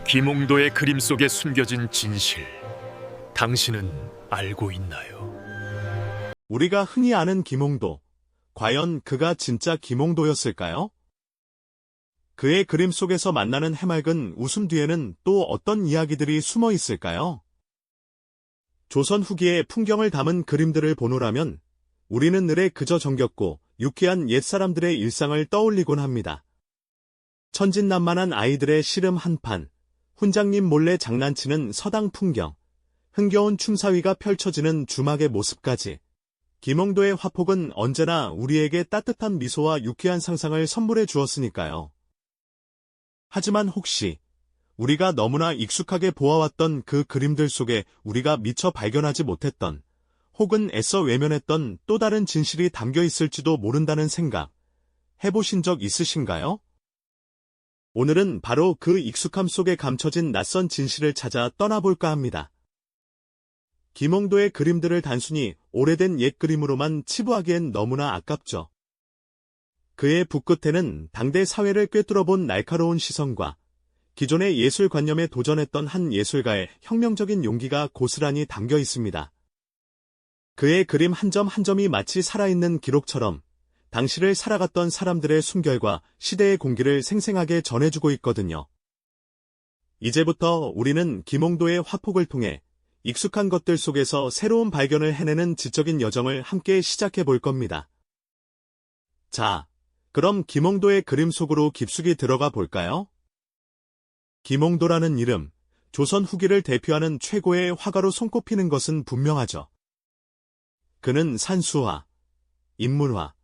김홍도의 그림 속에 숨겨진 진실, 당신은 알고 있나요? 우리가 흔히 아는 김홍도, 과연 그가 진짜 김홍도였을까요? 그의 그림 속에서 만나는 해맑은 웃음 뒤에는 또 어떤 이야기들이 숨어 있을까요? 조선 후기의 풍경을 담은 그림들을 보노라면 우리는 늘에 그저 정겹고 유쾌한 옛사람들의 일상을 떠올리곤 합니다. 천진난만한 아이들의 씨름 한판, 훈장님 몰래 장난치는 서당 풍경, 흥겨운 춤사위가 펼쳐지는 주막의 모습까지 김홍도의 화폭은 언제나 우리에게 따뜻한 미소와 유쾌한 상상을 선물해 주었으니까요. 하지만 혹시 우리가 너무나 익숙하게 보아왔던 그 그림들 속에 우리가 미처 발견하지 못했던 혹은 애써 외면했던 또 다른 진실이 담겨 있을지도 모른다는 생각 해보신 적 있으신가요? 오늘은 바로 그 익숙함 속에 감춰진 낯선 진실을 찾아 떠나볼까 합니다. 김홍도의 그림들을 단순히 오래된 옛 그림으로만 치부하기엔 너무나 아깝죠. 그의 붓끝에는 당대 사회를 꿰뚫어본 날카로운 시선과 기존의 예술관념에 도전했던 한 예술가의 혁명적인 용기가 고스란히 담겨 있습니다. 그의 그림 한 점 한 점이 마치 살아있는 기록처럼 당시를 살아갔던 사람들의 숨결과 시대의 공기를 생생하게 전해주고 있거든요. 이제부터 우리는 김홍도의 화폭을 통해 익숙한 것들 속에서 새로운 발견을 해내는 지적인 여정을 함께 시작해 볼 겁니다. 자, 그럼 김홍도의 그림 속으로 깊숙이 들어가 볼까요? 김홍도라는 이름, 조선 후기를 대표하는 최고의 화가로 손꼽히는 것은 분명하죠. 그는 산수화, 인물화,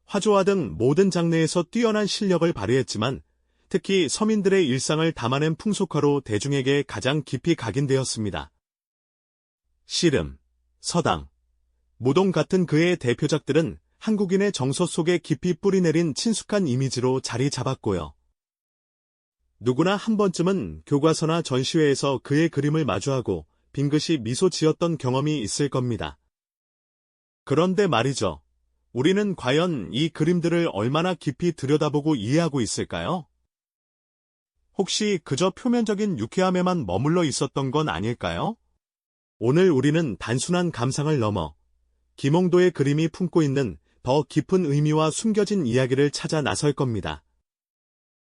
화조화 등 모든 장르에서 뛰어난 실력을 발휘했지만 특히 서민들의 일상을 담아낸 풍속화로 대중에게 가장 깊이 각인되었습니다. 씨름, 서당, 무동 같은 그의 대표작들은 한국인의 정서 속에 깊이 뿌리내린 친숙한 이미지로 자리 잡았고요. 누구나 한 번쯤은 교과서나 전시회에서 그의 그림을 마주하고 빙긋이 미소 지었던 경험이 있을 겁니다. 그런데 말이죠. 우리는 과연 이 그림들을 얼마나 깊이 들여다보고 이해하고 있을까요? 혹시 그저 표면적인 유쾌함에만 머물러 있었던 건 아닐까요? 오늘 우리는 단순한 감상을 넘어 김홍도의 그림이 품고 있는 더 깊은 의미와 숨겨진 이야기를 찾아 나설 겁니다.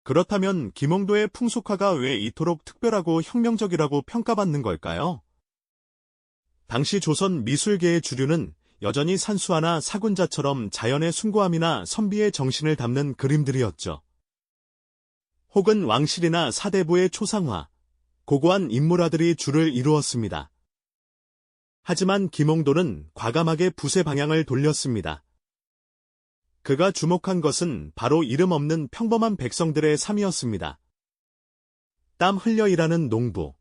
그렇다면 김홍도의 풍속화가 왜 이토록 특별하고 혁명적이라고 평가받는 걸까요? 당시 조선 미술계의 주류는 여전히 산수화나 사군자처럼 자연의 숭고함이나 선비의 정신을 담는 그림들이었죠. 혹은 왕실이나 사대부의 초상화, 고고한 인물화들이 주를 이루었습니다. 하지만 김홍도는 과감하게 붓의 방향을 돌렸습니다. 그가 주목한 것은 바로 이름 없는 평범한 백성들의 삶이었습니다. 땀 흘려 일하는 농부,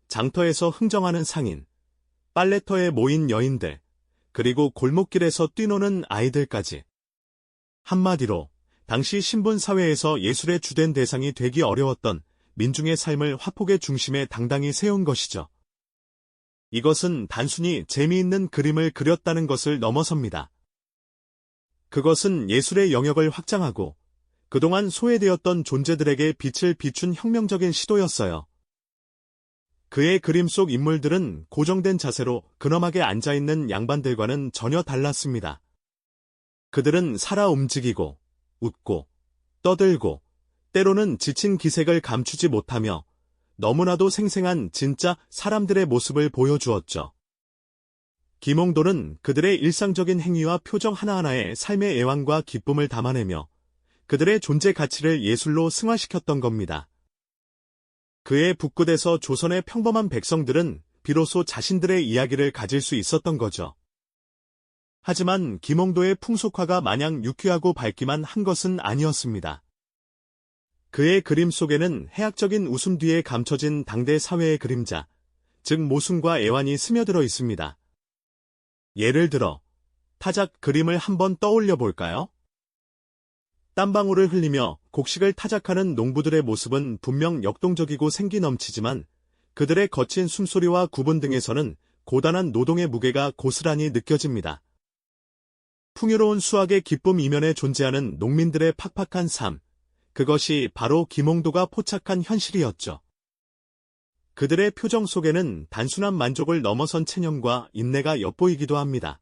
장터에서 흥정하는 상인, 빨래터에 모인 여인들, 그리고 골목길에서 뛰노는 아이들까지. 한마디로 당시 신분 사회에서 예술의 주된 대상이 되기 어려웠던 민중의 삶을 화폭의 중심에 당당히 세운 것이죠. 이것은 단순히 재미있는 그림을 그렸다는 것을 넘어섭니다. 그것은 예술의 영역을 확장하고 그동안 소외되었던 존재들에게 빛을 비춘 혁명적인 시도였어요. 그의 그림 속 인물들은 고정된 자세로 근엄하게 앉아있는 양반들과는 전혀 달랐습니다. 그들은 살아 움직이고, 웃고, 떠들고, 때로는 지친 기색을 감추지 못하며 너무나도 생생한 진짜 사람들의 모습을 보여주었죠. 김홍도는 그들의 일상적인 행위와 표정 하나하나에 삶의 애환과 기쁨을 담아내며 그들의 존재 가치를 예술로 승화시켰던 겁니다. 그의 붓끝에서 조선의 평범한 백성들은 비로소 자신들의 이야기를 가질 수 있었던 거죠. 하지만 김홍도의 풍속화가 마냥 유쾌하고 밝기만 한 것은 아니었습니다. 그의 그림 속에는 해학적인 웃음 뒤에 감춰진 당대 사회의 그림자, 즉 모순과 애환이 스며들어 있습니다. 예를 들어 타작 그림을 한번 떠올려 볼까요? 땀방울을 흘리며 곡식을 타작하는 농부들의 모습은 분명 역동적이고 생기 넘치지만 그들의 거친 숨소리와 구분 등에서는 고단한 노동의 무게가 고스란히 느껴집니다. 풍요로운 수확의 기쁨 이면에 존재하는 농민들의 팍팍한 삶, 그것이 바로 김홍도가 포착한 현실이었죠. 그들의 표정 속에는 단순한 만족을 넘어선 체념과 인내가 엿보이기도 합니다.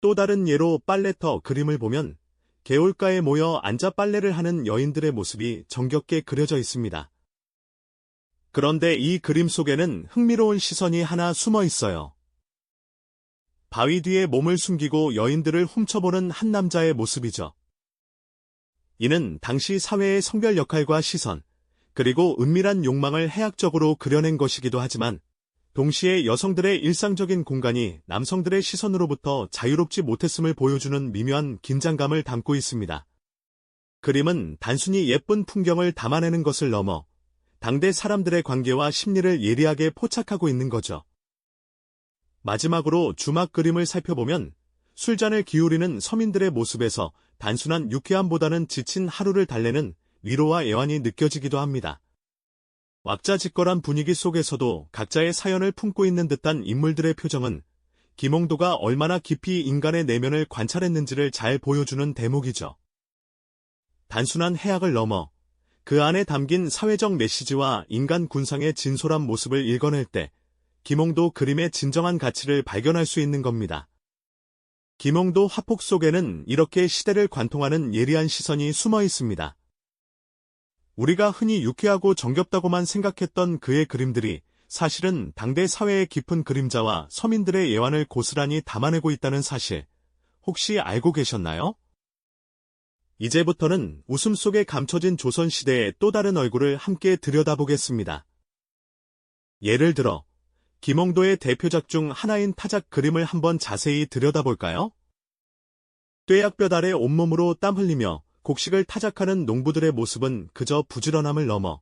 또 다른 예로 빨래터 그림을 보면 개울가에 모여 앉아 빨래를 하는 여인들의 모습이 정겹게 그려져 있습니다. 그런데 이 그림 속에는 흥미로운 시선이 하나 숨어 있어요. 바위 뒤에 몸을 숨기고 여인들을 훔쳐보는 한 남자의 모습이죠. 이는 당시 사회의 성별 역할과 시선, 그리고 은밀한 욕망을 해학적으로 그려낸 것이기도 하지만 동시에 여성들의 일상적인 공간이 남성들의 시선으로부터 자유롭지 못했음을 보여주는 미묘한 긴장감을 담고 있습니다. 그림은 단순히 예쁜 풍경을 담아내는 것을 넘어 당대 사람들의 관계와 심리를 예리하게 포착하고 있는 거죠. 마지막으로 주막 그림을 살펴보면 술잔을 기울이는 서민들의 모습에서 단순한 유쾌함보다는 지친 하루를 달래는 위로와 애환이 느껴지기도 합니다. 왁자지껄한 분위기 속에서도 각자의 사연을 품고 있는 듯한 인물들의 표정은 김홍도가 얼마나 깊이 인간의 내면을 관찰했는지를 잘 보여주는 대목이죠. 단순한 해악을 넘어 그 안에 담긴 사회적 메시지와 인간 군상의 진솔한 모습을 읽어낼 때 김홍도 그림의 진정한 가치를 발견할 수 있는 겁니다. 김홍도 화폭 속에는 이렇게 시대를 관통하는 예리한 시선이 숨어 있습니다. 우리가 흔히 유쾌하고 정겹다고만 생각했던 그의 그림들이 사실은 당대 사회의 깊은 그림자와 서민들의 애환을 고스란히 담아내고 있다는 사실, 혹시 알고 계셨나요? 이제부터는 웃음 속에 감춰진 조선시대의 또 다른 얼굴을 함께 들여다보겠습니다. 예를 들어, 김홍도의 대표작 중 하나인 타작 그림을 한번 자세히 들여다볼까요? 뙤약볕 아래 온몸으로 땀 흘리며 곡식을 타작하는 농부들의 모습은 그저 부지런함을 넘어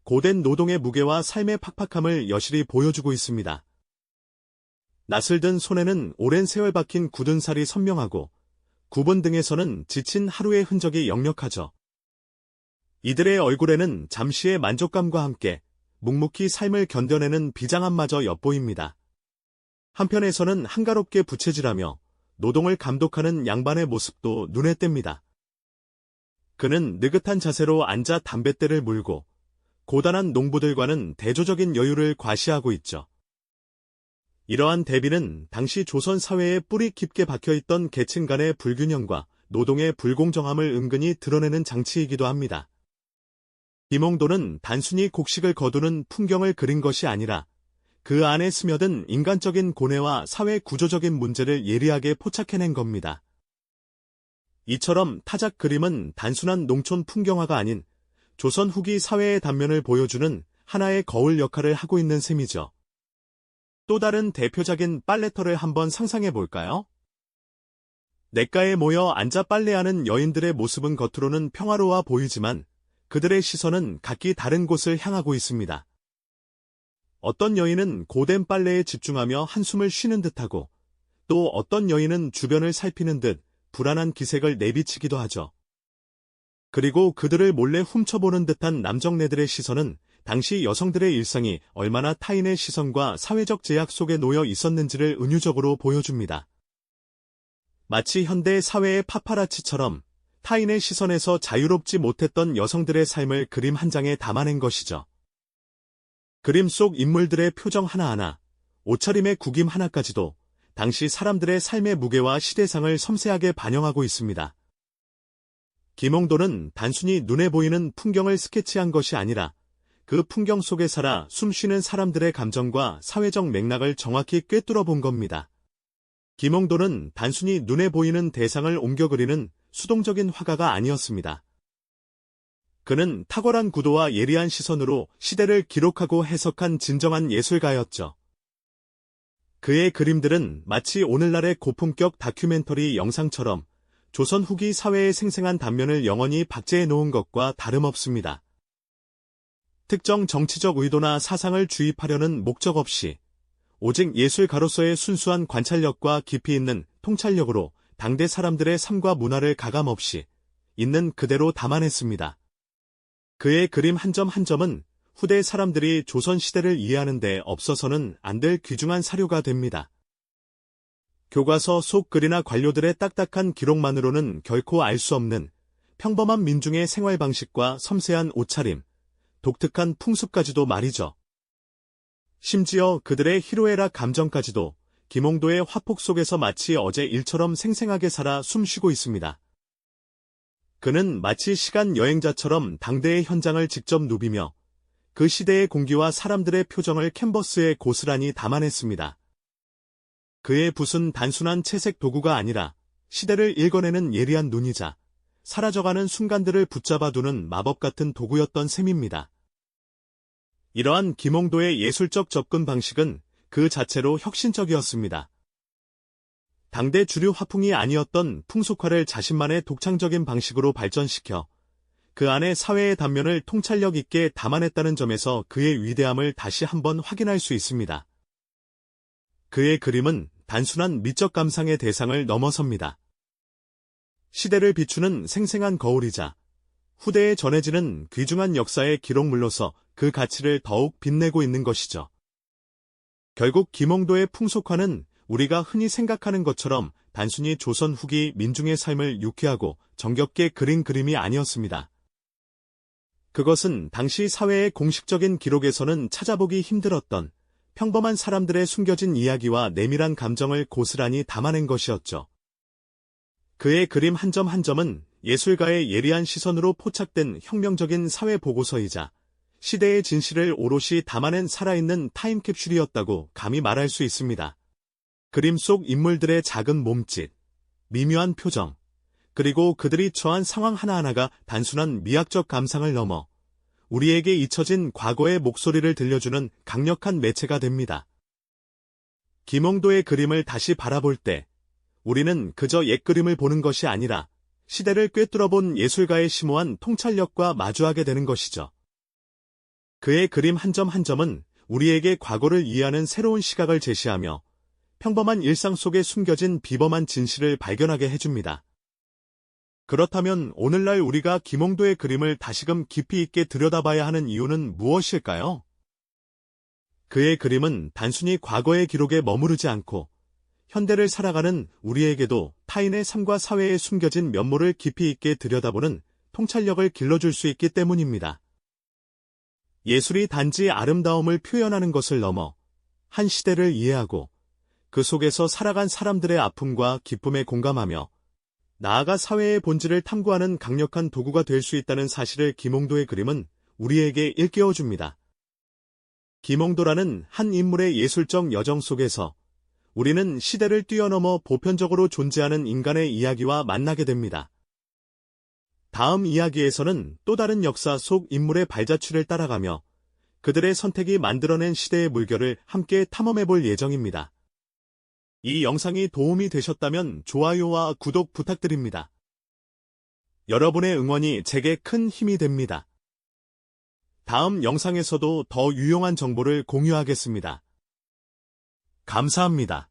고된 노동의 무게와 삶의 팍팍함을 여실히 보여주고 있습니다. 낯을 든 손에는 오랜 세월 박힌 굳은 살이 선명하고 구분 등에서는 지친 하루의 흔적이 역력하죠. 이들의 얼굴에는 잠시의 만족감과 함께 묵묵히 삶을 견뎌내는 비장함마저 엿보입니다. 한편에서는 한가롭게 부채질하며 노동을 감독하는 양반의 모습도 눈에 띕니다. 그는 느긋한 자세로 앉아 담뱃대를 물고 고단한 농부들과는 대조적인 여유를 과시하고 있죠. 이러한 대비는 당시 조선 사회에 뿌리 깊게 박혀있던 계층 간의 불균형과 노동의 불공정함을 은근히 드러내는 장치이기도 합니다. 김홍도는 단순히 곡식을 거두는 풍경을 그린 것이 아니라 그 안에 스며든 인간적인 고뇌와 사회 구조적인 문제를 예리하게 포착해낸 겁니다. 이처럼 타작 그림은 단순한 농촌 풍경화가 아닌 조선 후기 사회의 단면을 보여주는 하나의 거울 역할을 하고 있는 셈이죠. 또 다른 대표작인 빨래터를 한번 상상해 볼까요? 냇가에 모여 앉아 빨래하는 여인들의 모습은 겉으로는 평화로워 보이지만 그들의 시선은 각기 다른 곳을 향하고 있습니다. 어떤 여인은 고된 빨래에 집중하며 한숨을 쉬는 듯하고 또 어떤 여인은 주변을 살피는 듯 불안한 기색을 내비치기도 하죠. 그리고 그들을 몰래 훔쳐보는 듯한 남정네들의 시선은 당시 여성들의 일상이 얼마나 타인의 시선과 사회적 제약 속에 놓여 있었는지를 은유적으로 보여줍니다. 마치 현대 사회의 파파라치처럼 타인의 시선에서 자유롭지 못했던 여성들의 삶을 그림 한 장에 담아낸 것이죠. 그림 속 인물들의 표정 하나하나, 옷차림의 구김 하나까지도 당시 사람들의 삶의 무게와 시대상을 섬세하게 반영하고 있습니다. 김홍도는 단순히 눈에 보이는 풍경을 스케치한 것이 아니라 그 풍경 속에 살아 숨쉬는 사람들의 감정과 사회적 맥락을 정확히 꿰뚫어 본 겁니다. 김홍도는 단순히 눈에 보이는 대상을 옮겨 그리는 수동적인 화가가 아니었습니다. 그는 탁월한 구도와 예리한 시선으로 시대를 기록하고 해석한 진정한 예술가였죠. 그의 그림들은 마치 오늘날의 고품격 다큐멘터리 영상처럼 조선 후기 사회의 생생한 단면을 영원히 박제해 놓은 것과 다름없습니다. 특정 정치적 의도나 사상을 주입하려는 목적 없이 오직 예술가로서의 순수한 관찰력과 깊이 있는 통찰력으로 당대 사람들의 삶과 문화를 가감없이 있는 그대로 담아냈습니다. 그의 그림 한 점 한 점은 후대 사람들이 조선시대를 이해하는 데 없어서는 안 될 귀중한 사료가 됩니다. 교과서 속 글이나 관료들의 딱딱한 기록만으로는 결코 알 수 없는 평범한 민중의 생활 방식과 섬세한 옷차림, 독특한 풍습까지도 말이죠. 심지어 그들의 희로애락 감정까지도 김홍도의 화폭 속에서 마치 어제 일처럼 생생하게 살아 숨쉬고 있습니다. 그는 마치 시간 여행자처럼 당대의 현장을 직접 누비며 그 시대의 공기와 사람들의 표정을 캔버스에 고스란히 담아냈습니다. 그의 붓은 단순한 채색 도구가 아니라 시대를 읽어내는 예리한 눈이자 사라져가는 순간들을 붙잡아두는 마법 같은 도구였던 셈입니다. 이러한 김홍도의 예술적 접근 방식은 그 자체로 혁신적이었습니다. 당대 주류 화풍이 아니었던 풍속화를 자신만의 독창적인 방식으로 발전시켜 그 안에 사회의 단면을 통찰력 있게 담아냈다는 점에서 그의 위대함을 다시 한번 확인할 수 있습니다. 그의 그림은 단순한 미적 감상의 대상을 넘어섭니다. 시대를 비추는 생생한 거울이자 후대에 전해지는 귀중한 역사의 기록물로서 그 가치를 더욱 빛내고 있는 것이죠. 결국 김홍도의 풍속화는 우리가 흔히 생각하는 것처럼 단순히 조선 후기 민중의 삶을 유쾌하고 정겹게 그린 그림이 아니었습니다. 그것은 당시 사회의 공식적인 기록에서는 찾아보기 힘들었던 평범한 사람들의 숨겨진 이야기와 내밀한 감정을 고스란히 담아낸 것이었죠. 그의 그림 한 점 한 점은 예술가의 예리한 시선으로 포착된 혁명적인 사회 보고서이자 시대의 진실을 오롯이 담아낸 살아있는 타임캡슐이었다고 감히 말할 수 있습니다. 그림 속 인물들의 작은 몸짓, 미묘한 표정, 그리고 그들이 처한 상황 하나하나가 단순한 미학적 감상을 넘어 우리에게 잊혀진 과거의 목소리를 들려주는 강력한 매체가 됩니다. 김홍도의 그림을 다시 바라볼 때 우리는 그저 옛그림을 보는 것이 아니라 시대를 꿰뚫어본 예술가의 심오한 통찰력과 마주하게 되는 것이죠. 그의 그림 한 점 한 점은 우리에게 과거를 이해하는 새로운 시각을 제시하며 평범한 일상 속에 숨겨진 비범한 진실을 발견하게 해줍니다. 그렇다면 오늘날 우리가 김홍도의 그림을 다시금 깊이 있게 들여다봐야 하는 이유는 무엇일까요? 그의 그림은 단순히 과거의 기록에 머무르지 않고 현대를 살아가는 우리에게도 타인의 삶과 사회에 숨겨진 면모를 깊이 있게 들여다보는 통찰력을 길러줄 수 있기 때문입니다. 예술이 단지 아름다움을 표현하는 것을 넘어 한 시대를 이해하고 그 속에서 살아간 사람들의 아픔과 기쁨에 공감하며 나아가 사회의 본질을 탐구하는 강력한 도구가 될 수 있다는 사실을 김홍도의 그림은 우리에게 일깨워줍니다. 김홍도라는 한 인물의 예술적 여정 속에서 우리는 시대를 뛰어넘어 보편적으로 존재하는 인간의 이야기와 만나게 됩니다. 다음 이야기에서는 또 다른 역사 속 인물의 발자취를 따라가며 그들의 선택이 만들어낸 시대의 물결을 함께 탐험해볼 예정입니다. 이 영상이 도움이 되셨다면 좋아요와 구독 부탁드립니다. 여러분의 응원이 제게 큰 힘이 됩니다. 다음 영상에서도 더 유용한 정보를 공유하겠습니다. 감사합니다.